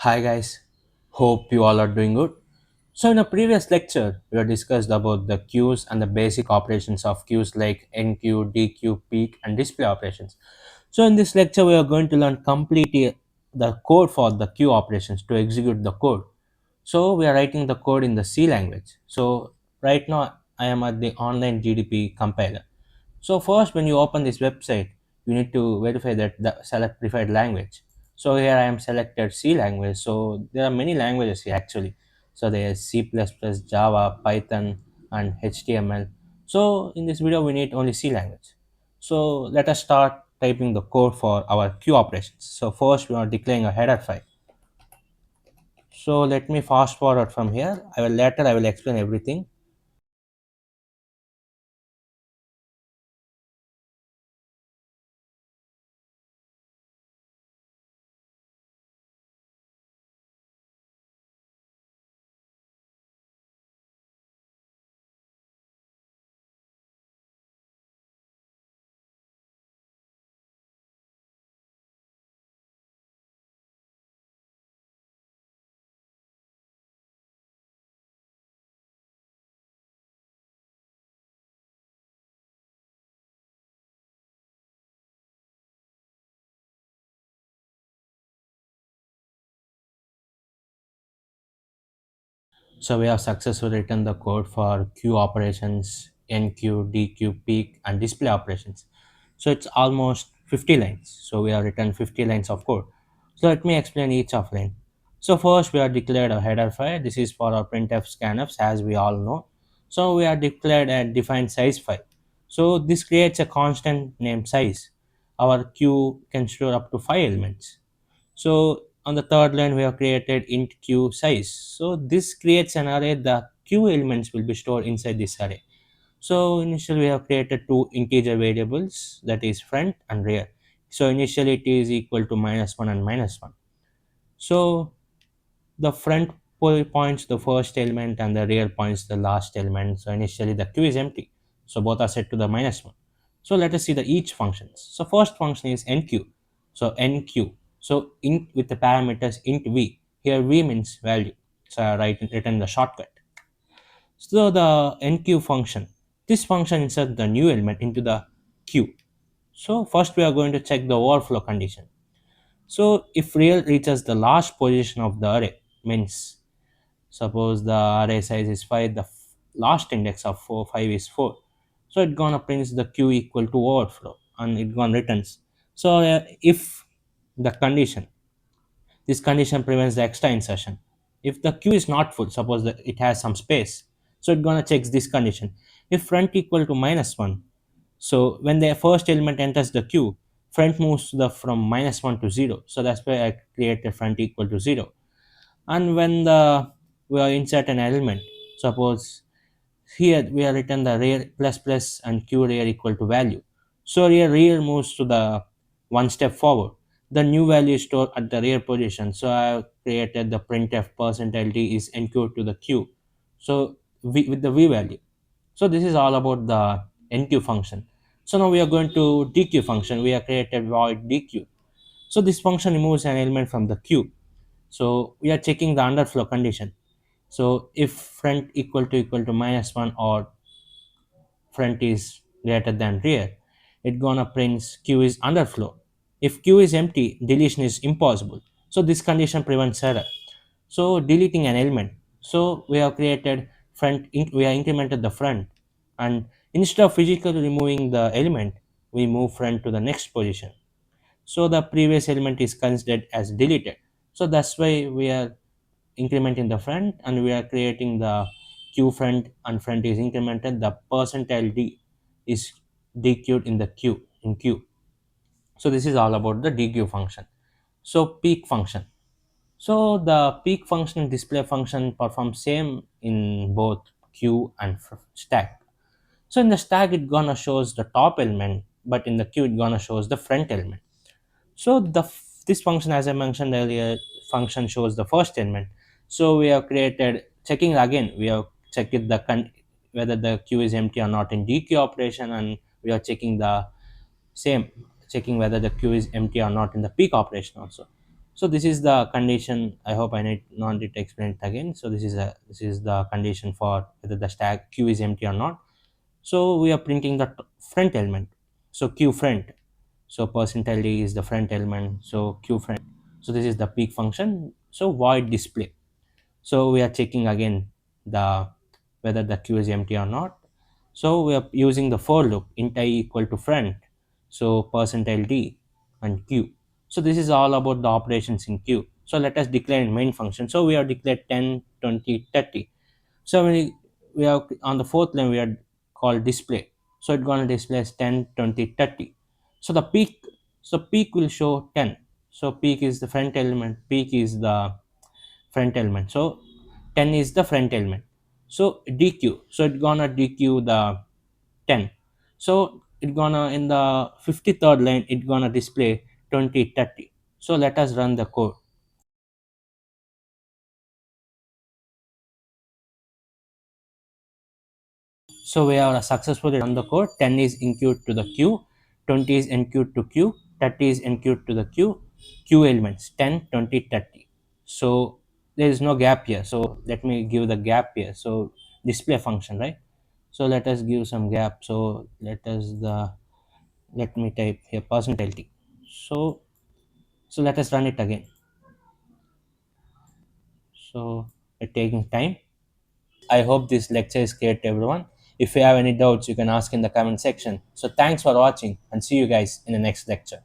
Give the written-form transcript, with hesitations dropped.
Hi guys, hope you all are doing good. So in a previous lecture, we have discussed about the queues and the basic operations of queues like enqueue, dequeue, peak and display operations. So in this lecture, we are going to learn completely the code for the queue operations to execute the code. So we are writing the code in the C language. So right now I am at the online GDP compiler. So first, when you open this website, you need to verify that the select preferred language. So here I am selected C language. So there are many languages here actually. So there is C++, Java, Python, and HTML. So in this video, we need only C language. So let us start typing the code for our queue operations. So first, we are declaring a header file. So let me fast forward from here. I will explain everything. So we have successfully written the code for queue operations, enqueue, dequeue, peak, and display operations. So it's almost 50 lines. So we have written 50 lines of code. So let me explain each of line. So first we have declared a header file. This is for our printf scanfs as we all know. So we have declared a defined size file. So this creates a constant name size. Our queue can store up to 5 elements. So on the third line, we have created int queue size. So this creates an array. The queue elements will be stored inside this array. So initially, we have created two integer variables, that is front and rear. So initially, it is equal to -1 and -1. So the front points the first element and the rear points the last element. So initially the queue is empty. So both are set to the -1. So let us see the each functions. So first function is enqueue. So enqueue. So int with the parameters int v. Here v means value. So I written the shortcut. So the enqueue function. This function inserts the new element into the queue. So first we are going to check the overflow condition. So if real reaches the last position of the array, means suppose the array size is 5, the last index of 5 is 4. So it gonna prints the queue equal to overflow and it gonna returns. So if the condition, this condition prevents the extra insertion. If the queue is not full, suppose that it has some space, so it gonna checks this condition. If front equal to -1, so when the first element enters the queue, front moves the from -1 to 0. So that's why I created front equal to 0. And when the we are insert an element, suppose here we are written the rear plus plus and q rear equal to value. So here rear moves to the one step forward. The new value is stored at the rear position. So I have created the printf percentile d is encoded to the q. So with the v value. So this is all about the enqueue function. So now we are going to dequeue function. We have created void dequeue. So this function removes an element from the queue. So we are checking the underflow condition. So if front equal to -1 or front is greater than rear, it gonna print queue is underflow. If queue is empty, deletion is impossible. So this condition prevents error. So deleting an element. So we have created we have incremented the front, and instead of physically removing the element, we move front to the next position. So the previous element is considered as deleted. So that's why we are increment in the front and we are creating the queue front, and front is incremented, the percentile d is dequeued in the queue. So this is all about the dequeue function. So peak function. So the peak function and display function perform same in both queue and stack. So in the stack it gonna shows the top element, but in the queue it gonna shows the front element. So this function, as I mentioned earlier, function shows the first element. So we have created checking again. We have checked whether the queue is empty or not in dequeue operation, and we are checking the same, checking whether the queue is empty or not in the peak operation also. So this is the condition. I hope I need not need to explain it again. So this is the condition for whether the stack q is empty or not. So we are printing the front element. So q front. So percentile d is the front element. So q front. So this is the peak function. So void display. So we are checking again the whether the queue is empty or not. So we are using the for loop int I equal to front. So percentile d and q. So this is all about the operations in queue. So let us declare in main function. So we have declared 10, 20, 30. So we have on the fourth line we are called display. So it's gonna display as 10, 20, 30. So the peak, so peak will show 10. So peak is the front element, peak is the front element. So 10 is the front element. So dequeue. So it's gonna dequeue the 10. So it's gonna in the 53rd line it's gonna display 20, 30. So let us run the code. So we have successfully run the code. 10 is enqueued to the queue, 20 is enqueued to queue, 30 is enqueued to the queue, queue elements 10, 20, 30. So there is no gap here. So let me give the gap here. So display function, right? So let us give some gap. So let me type here percentage. So let us run it again. So it's taking time. I hope this lecture is clear to everyone. If you have any doubts, you can ask in the comment section. So thanks for watching and see you guys in the next lecture.